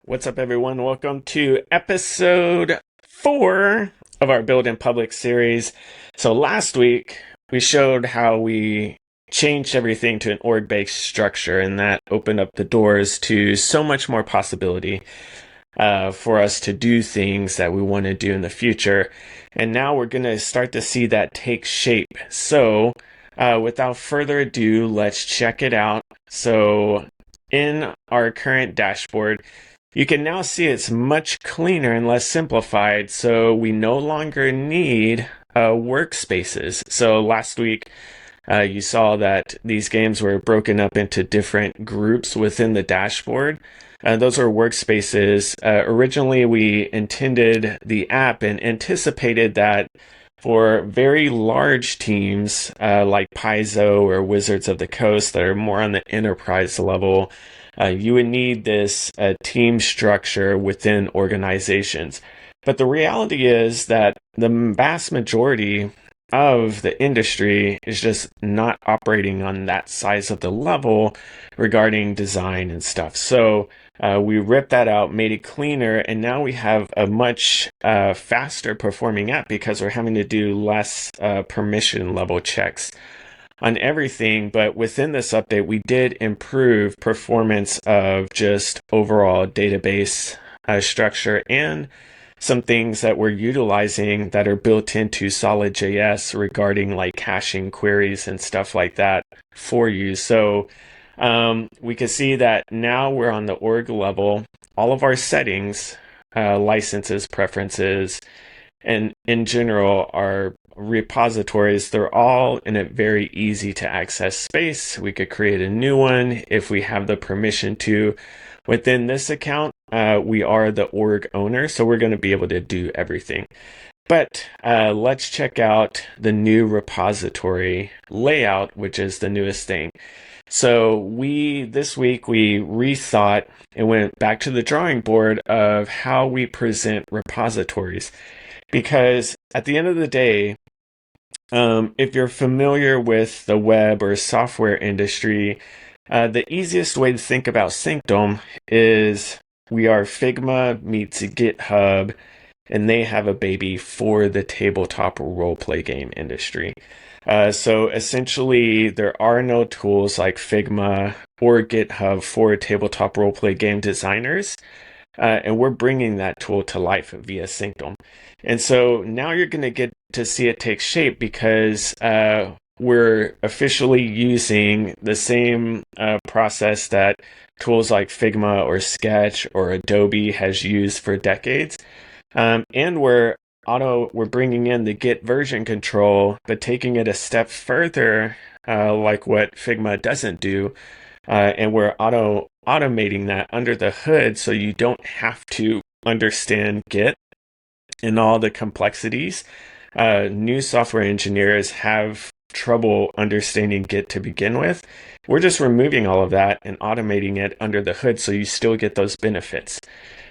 What's up, everyone? Welcome to episode 4 of our Build in Public series. So last week, we showed how we changed everything to an org-based structure, and that opened up the doors to so much more possibility for us to do things that we want to do in the future. And now we're going to start to see that take shape. So without further ado, let's check it out. So in our current dashboard, you can now see it's much cleaner and less simplified, so we no longer need workspaces. So last week, you saw that these games were broken up into different groups within the dashboard. Those are workspaces. Originally, we intended the app and anticipated that for very large teams like Paizo or Wizards of the Coast that are more on the enterprise level, you would need this team structure within organizations. But the reality is that the vast majority of the industry is just not operating on that size of the level regarding design and stuff. So we ripped that out, made it cleaner, and now we have a much faster performing app because we're having to do less permission level checks on everything. But within this update, we did improve performance of just overall database structure and some things that we're utilizing that are built into Solid.js regarding like caching queries and stuff like that for you. So we can see that now we're on the org level. All of our settings, licenses, preferences, and in general, our repositories, they're all in a very easy to access space. We could create a new one if we have the permission to. Within this account, we are the org owner, so we're going to be able to do everything. But let's check out the new repository layout, which is the newest thing. So this week we rethought and went back to the drawing board of how we present repositories. Because at the end of the day, if you're familiar with the web or software industry, the easiest way to think about Sanctum is we are Figma meets GitHub, and they have a baby for the tabletop roleplay game industry. So essentially, there are no tools like Figma or GitHub for tabletop roleplay game designers. And we're bringing that tool to life via Sanctum. And so now you're going to get to see it take shape because we're officially using the same process that tools like Figma or Sketch or Adobe has used for decades. And we're bringing in the Git version control, but taking it a step further, like what Figma doesn't do. And we're automating that under the hood so you don't have to understand Git and all the complexities. New software engineers have trouble understanding Git to begin with. We're just removing all of that and automating it under the hood so you still get those benefits.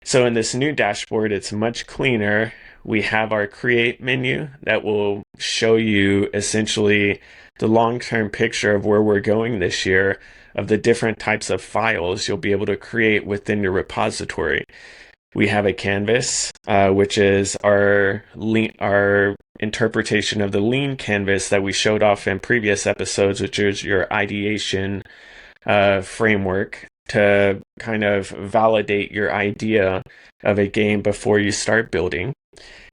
So in this new dashboard, it's much cleaner. We have our create menu that will show you essentially the long-term picture of where we're going this year, of the different types of files you'll be able to create within your repository. We have a canvas, which is our interpretation of the lean canvas that we showed off in previous episodes, which is your ideation framework to kind of validate your idea of a game before you start building.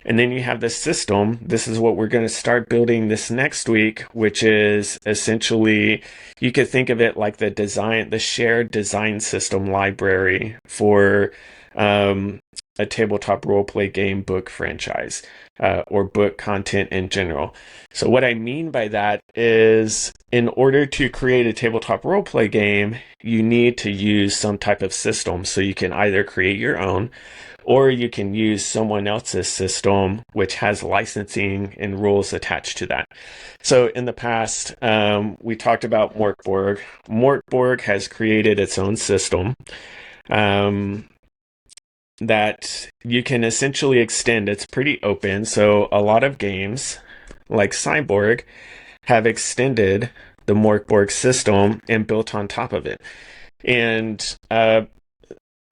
And then you have the system. This is what we're going to start building this next week, which is essentially, you could think of it like the shared design system library for a tabletop roleplay game book franchise or book content in general. So what I mean by that is, in order to create a tabletop roleplay game, you need to use some type of system. So you can either create your own, or you can use someone else's system, which has licensing and rules attached to that. So in the past, we talked about Morkborg. Morkborg has created its own system that you can essentially extend. It's pretty open. So a lot of games, like Cyborg, have extended the Morkborg system and built on top of it. And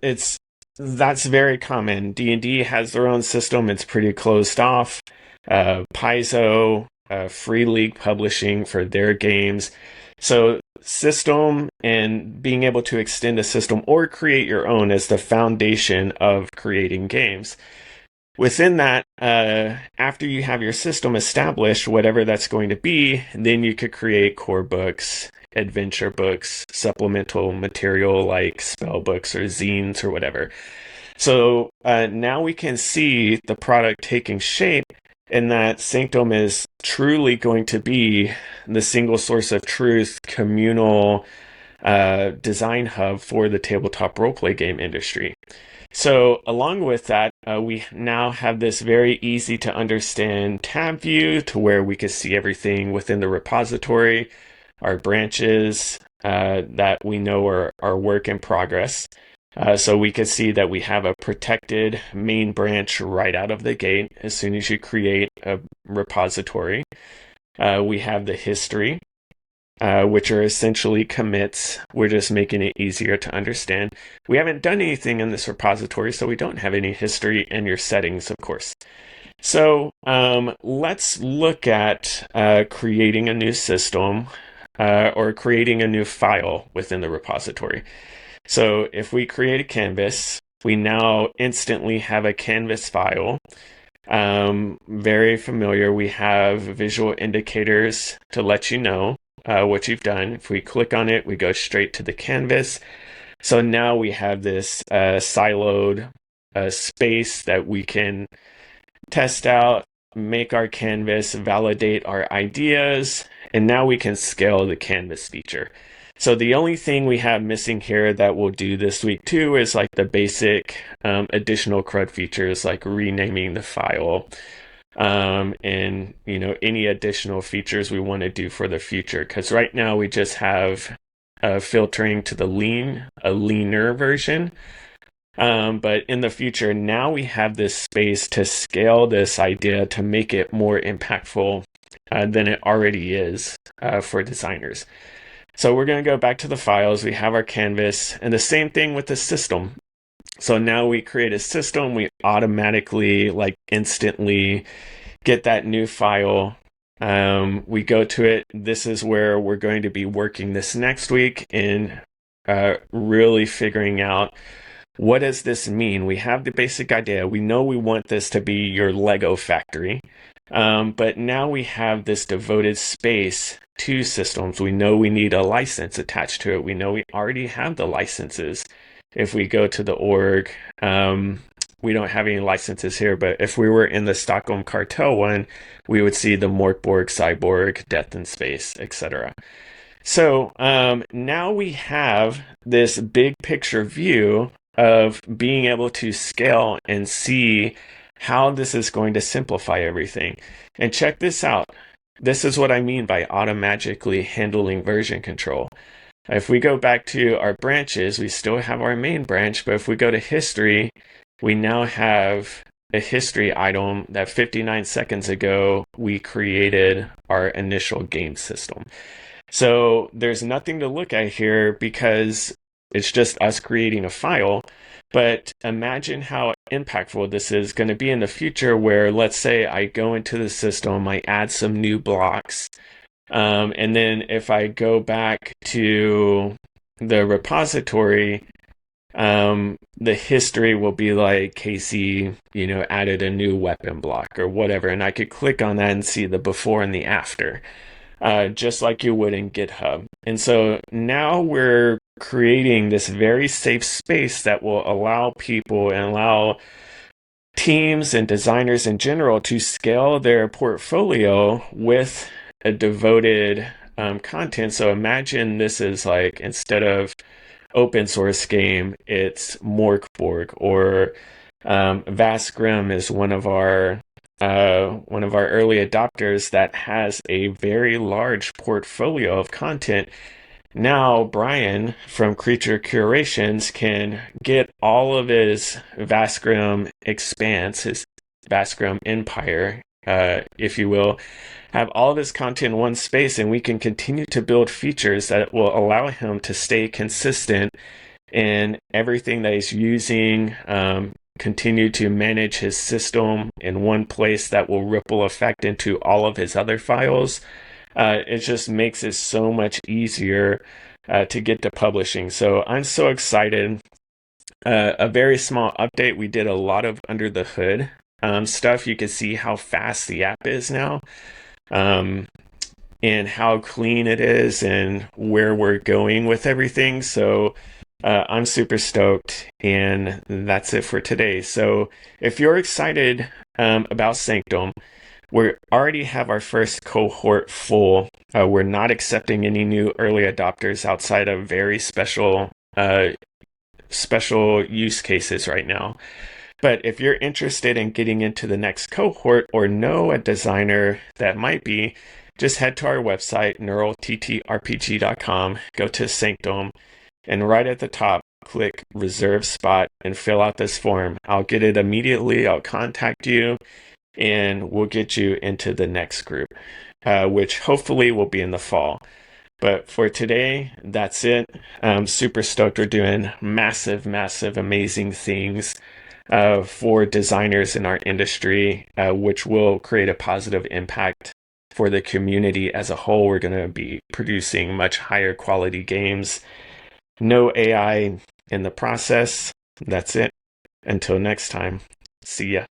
it's That's very common. D&D has their own system. It's pretty closed off. Paizo, Free League Publishing for their games. So system and being able to extend a system or create your own is the foundation of creating games. Within that, after you have your system established, whatever that's going to be, then you could create core books, adventure books, supplemental material like spell books or zines or whatever. So now we can see the product taking shape, and that Sanctum is truly going to be the single source of truth communal design hub for the tabletop roleplay game industry. So along with that, we now have this very easy to understand tab view to where we can see everything within the repository, our branches that we know are work in progress. So we can see that we have a protected main branch right out of the gate as soon as you create a repository. We have the history, which are essentially commits. We're just making it easier to understand. We haven't done anything in this repository, so we don't have any history in your settings, of course. So let's look at creating a new system or creating a new file within the repository. So if we create a canvas, we now instantly have a canvas file. Very familiar. We have visual indicators to let you know what you've done. If we click on it, we go straight to the canvas. So now we have this siloed space that we can test out, make our canvas, validate our ideas, and now we can scale the canvas feature. So the only thing we have missing here that we'll do this week too is like the basic additional CRUD features like renaming the file and any additional features we want to do for the future. Because right now we just have filtering to a leaner version. But in the future, now we have this space to scale this idea to make it more impactful than it already is for designers. So we're going to go back to the files. We have our canvas, and the same thing with the system. So now we create a system. We automatically, instantly get that new file. We go to it. This is where we're going to be working this next week in really figuring out what does this mean. We have the basic idea. We know we want this to be your Lego factory. But now we have this devoted space to systems. We know we need a license attached to it. We know we already have the licenses. If we go to the org, we don't have any licenses here, but if we were in the Stockholm Cartel one, we would see the Morkborg, Cyborg, Death in Space, etc. So now we have this big picture view of being able to scale and see how this is going to simplify everything. And check this out. This is what I mean by automatically handling version control. If we go back to our branches, we still have our main branch, but if we go to history, we now have a history item that 59 seconds ago, we created our initial game system. So there's nothing to look at here because it's just us creating a file. But imagine how impactful this is going to be in the future where, let's say I go into the system, I add some new blocks. And then if I go back to the repository, the history will be like Casey, added a new weapon block or whatever. And I could click on that and see the before and the after, just like you would in GitHub. And so now we're creating this very safe space that will allow people and allow teams and designers in general to scale their portfolio with a devoted content. So imagine this is like, instead of open source game, it's Morkborg, or Vastgrim is one of our early adopters that has a very large portfolio of content. Now Brian from Creature Curations can get all of his Vastgrim expanse, his Vastgrim empire, if you will, have all of his content in one space, and we can continue to build features that will allow him to stay consistent and everything that he's using, continue to manage his system in one place that will ripple effect into all of his other files. It just makes it so much easier to get to publishing. So I'm so excited. A very small update. We did a lot of under the hood stuff. You can see how fast the app is now, um, and how clean it is and where we're going with everything. So I'm super stoked, and that's it for today. So if you're excited about Sanctum, we already have our first cohort full. We're not accepting any new early adopters outside of very special use cases right now. But if you're interested in getting into the next cohort or know a designer that might be, just head to our website, neuralttrpg.com, go to Sanctum, and right at the top, click Reserve Spot and fill out this form. I'll get it immediately. I'll contact you, and we'll get you into the next group, which hopefully will be in the fall. But for today, that's it. I'm super stoked. We're doing massive, massive, amazing things for designers in our industry, which will create a positive impact for the community as a whole. We're going to be producing much higher quality games. No AI in the process. That's it. Until next time, see ya.